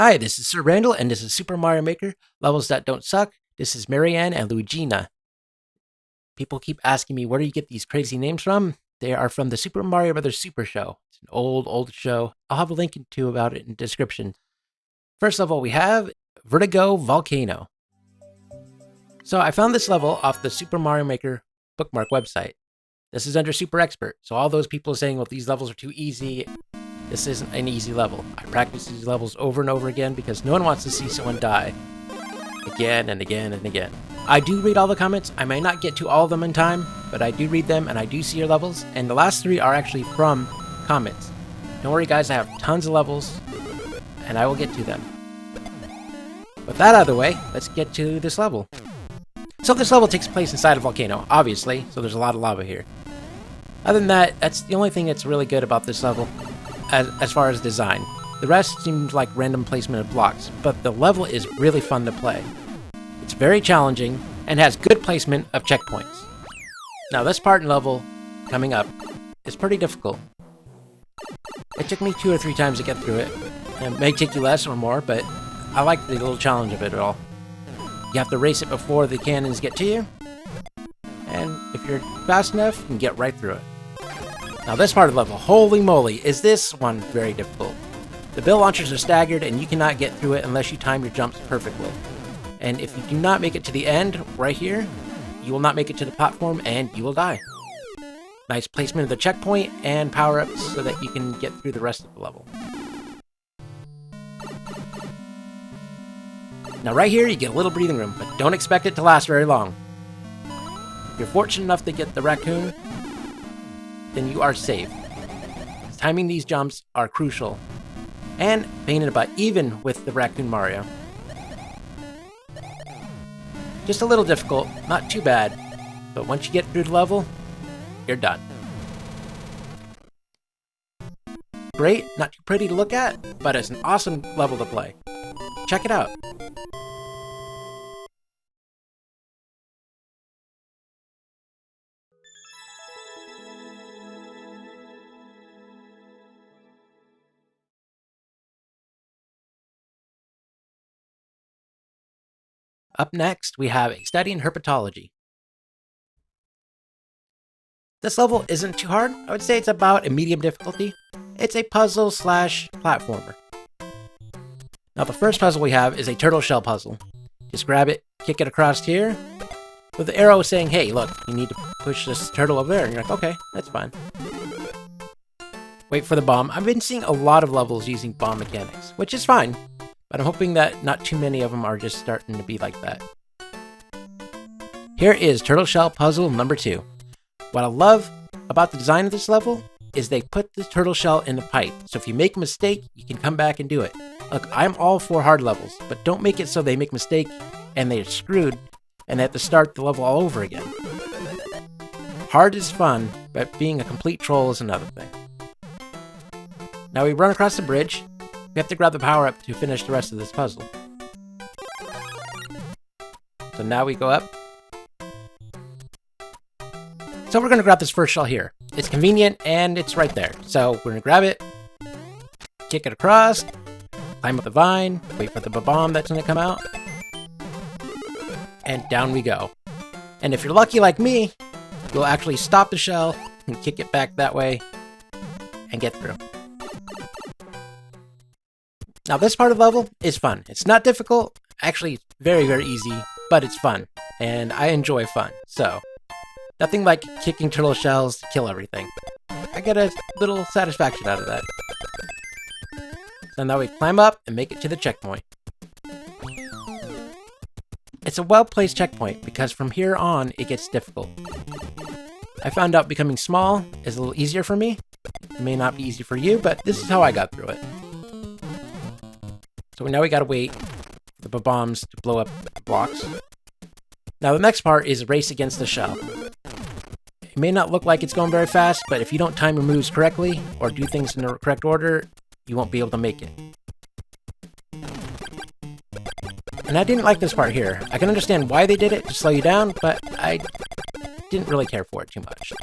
Hi, this is Sir Randall, and this is Super Mario Maker, Levels That Don't Suck. This is Marianne and Luigeena. People keep asking me, where do you get these crazy names from? They are from the Super Mario Bros. Super Show. It's an old show. I'll have a link to about it in the description. First level we have Vertigo Volcano. So I found this level off the Super Mario Maker bookmark website. This is under Super Expert, so all those people saying, well, these levels are too easy, this isn't an easy level. I practice these levels over and over again because no one wants to see someone die again and again and again. I do read all the comments. I may not get to all of them in time, but I do read them and I do see your levels, and the last 3 are actually from comments. Don't worry guys, I have tons of levels and I will get to them. With that out of the way, let's get to this level. So this level takes place inside a volcano, obviously, so there's a lot of lava here. Other than that, that's the only thing that's really good about this level as far as design. The rest seems like random placement of blocks, but the level is really fun to play. It's very challenging and has good placement of checkpoints. Now this part in level coming up is pretty difficult. It took me 2 or 3 times to get through it. It may take you less or more, but I like the little challenge of it all. You have to race it before the cannons get to you, and if you're fast enough, you can get right through it. Now this part of the level, holy moly, is this one very difficult. The bill launchers are staggered and you cannot get through it unless you time your jumps perfectly. And if you do not make it to the end, right here, you will not make it to the platform and you will die. Nice placement of the checkpoint and power-ups so that you can get through the rest of the level. Now right here, you get a little breathing room, but don't expect it to last very long. If you're fortunate enough to get the raccoon, then you are safe. Timing these jumps are crucial. And pain in the butt, even with the Raccoon Mario. Just a little difficult, not too bad, but once you get through the level, you're done. Great, not too pretty to look at, but it's an awesome level to play. Check it out. Up next, we have a study in herpetology. This level isn't too hard. I would say it's about a medium difficulty. It's a puzzle slash platformer. Now the first puzzle we have is a turtle shell puzzle. Just grab it, kick it across here, with the arrow saying, hey, look, you need to push this turtle over there. And you're like, okay, that's fine. Wait for the bomb. I've been seeing a lot of levels using bomb mechanics, which is fine. But I'm hoping that not too many of them are just starting to be like that. Here is Turtle Shell Puzzle number 2. What I love about the design of this level is they put the turtle shell in the pipe. So if you make a mistake, you can come back and do it. Look, I'm all for hard levels, but don't make it so they make a mistake and they're screwed and they have to start the level all over again. Hard is fun, but being a complete troll is another thing. Now we run across the bridge. We have to grab the power-up to finish the rest of this puzzle. So now we go up. So we're going to grab this first shell here. It's convenient and it's right there. So we're going to grab it, kick it across, climb up the vine, wait for the bomb that's going to come out, and down we go. And if you're lucky like me, you'll actually stop the shell and kick it back that way and get through. Now this part of the level is fun. It's not difficult, actually it's very, very easy, but it's fun, and I enjoy fun, so nothing like kicking turtle shells to kill everything. I get a little satisfaction out of that. So now we climb up and make it to the checkpoint. It's a well-placed checkpoint because from here on it gets difficult. I found out becoming small is a little easier for me. It may not be easy for you, but this is how I got through it. So now we gotta wait for the bombs to blow up the blocks. Now the next part is race against the shell. It may not look like it's going very fast, but if you don't time your moves correctly, or do things in the correct order, you won't be able to make it. And I didn't like this part here. I can understand why they did it to slow you down, but I didn't really care for it too much.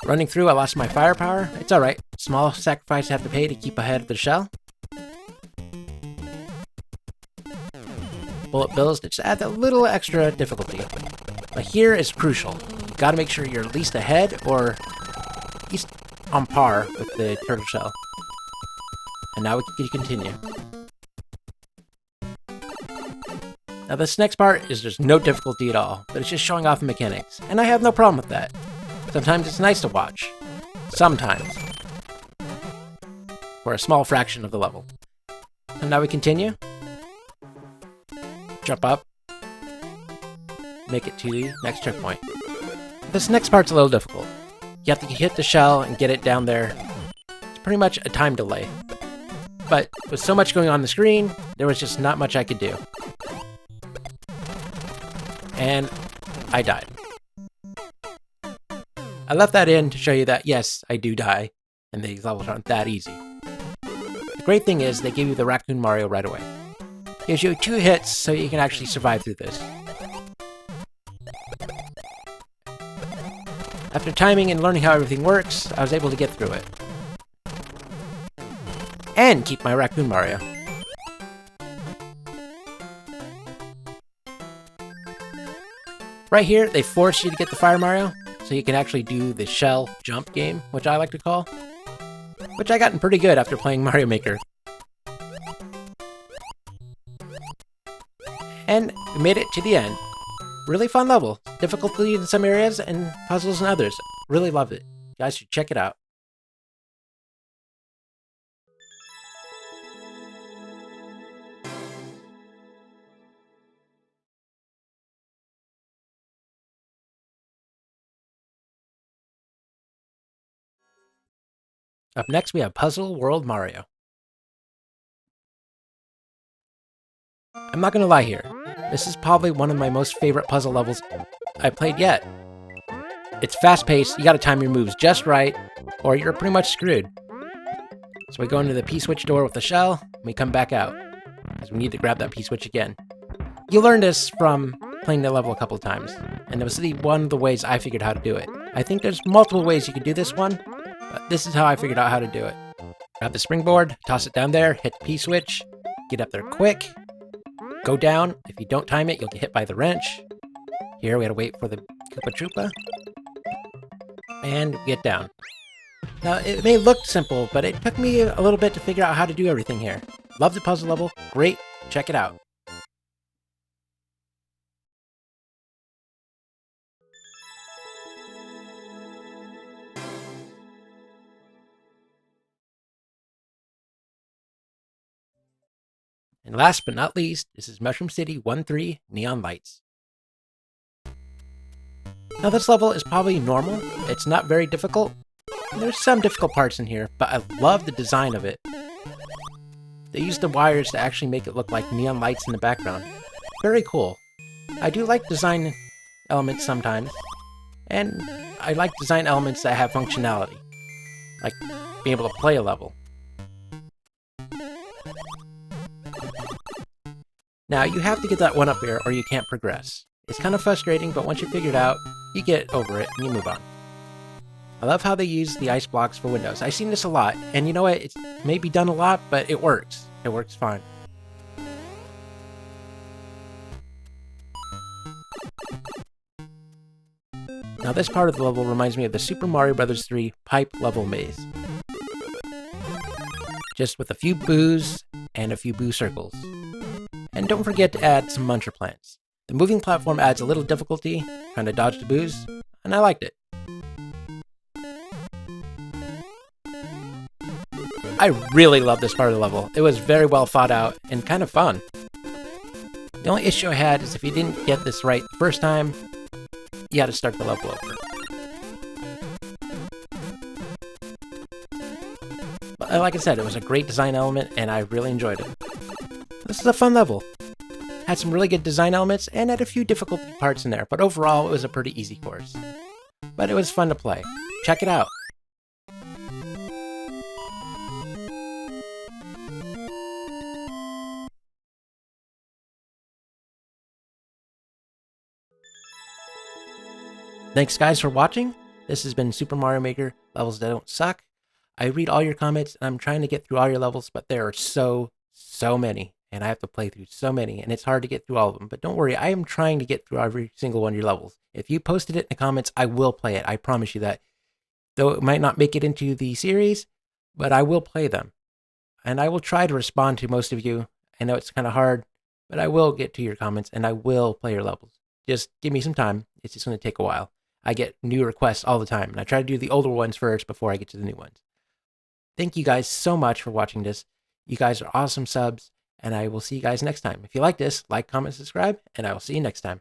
Running through, I lost my firepower. It's alright. Small sacrifice I have to pay to keep ahead of the shell. bullet bills to just add a little extra difficulty. But here is crucial. You gotta make sure you're at least ahead or at least on par with the turtle shell. And now we can continue. Now this next part is just no difficulty at all, but it's just showing off the mechanics, and I have no problem with that. Sometimes it's nice to watch. Sometimes. For a small fraction of the level. And now we continue. Jump up. Make it to the next checkpoint. This next part's a little difficult. You have to hit the shell and get it down there. It's pretty much a time delay. But with so much going on the screen, there was just not much I could do. And I died. I left that in to show you that, yes, I do die, and these levels aren't that easy. The great thing is they give you the Raccoon Mario right away. Gives you 2 hits so you can actually survive through this. After timing and learning how everything works, I was able to get through it. And keep my Raccoon Mario. Right here, they force you to get the Fire Mario, so you can actually do the shell jump game, which I like to call. Which I gotten pretty good after playing Mario Maker. And we made it to the end. Really fun level. Difficulty in some areas and puzzles in others. Really loved it. You guys should check it out. Up next, we have Puzzle World Mario. I'm not gonna lie here. This is probably one of my most favorite puzzle levels I've played yet. It's fast-paced, you gotta time your moves just right, or you're pretty much screwed. So we go into the P-switch door with the shell, and we come back out, because we need to grab that P-switch again. You learn this from playing the level a couple of times, and it was one of the ways I figured how to do it. I think there's multiple ways you could do this one, but this is how I figured out how to do it. Grab the springboard, toss it down there, hit the P-switch, get up there quick, go down. If you don't time it, you'll get hit by the wrench. Here, we gotta wait for the Koopa Troopa. And get down. Now, it may look simple, but it took me a little bit to figure out how to do everything here. Love the puzzle level. Great. Check it out. And last but not least, this is Mushroom City 1-3 Neon Lights. Now this level is probably normal. It's not very difficult. There's some difficult parts in here, but I love the design of it. They used the wires to actually make it look like neon lights in the background. Very cool. I do like design elements sometimes, and I like design elements that have functionality, like being able to play a level. Now, you have to get that one up here or you can't progress. It's kind of frustrating, but once you figure it out, you get over it and you move on. I love how they use the ice blocks for windows. I've seen this a lot, and you know what? It's maybe done a lot, but it works. It works fine. Now this part of the level reminds me of the Super Mario Bros. 3 pipe level maze. Just with a few boos and a few boo circles. And don't forget to add some muncher plants. The moving platform adds a little difficulty, trying to dodge the boos, and I liked it. I really love this part of the level. It was very well thought out and kind of fun. The only issue I had is if you didn't get this right the first time, you had to start the level over. But like I said, it was a great design element and I really enjoyed it. This is a fun level. Had some really good design elements and had a few difficult parts in there, but overall it was a pretty easy course. But it was fun to play. Check it out. Thanks guys for watching. This has been Super Mario Maker Levels That Don't Suck. I read all your comments and I'm trying to get through all your levels, but there are so many. and I have to play through so many, and it's hard to get through all of them. But don't worry, I am trying to get through every single one of your levels. If you posted it in the comments, I will play it. I promise you that. Though it might not make it into the series, but I will play them. And I will try to respond to most of you. I know it's kind of hard, but I will get to your comments, and I will play your levels. Just give me some time. It's just going to take a while. I get new requests all the time, and I try to do the older ones first before I get to the new ones. Thank you guys so much for watching this. You guys are awesome subs, and I will see you guys next time. If you like this, like, comment, subscribe, and I will see you next time.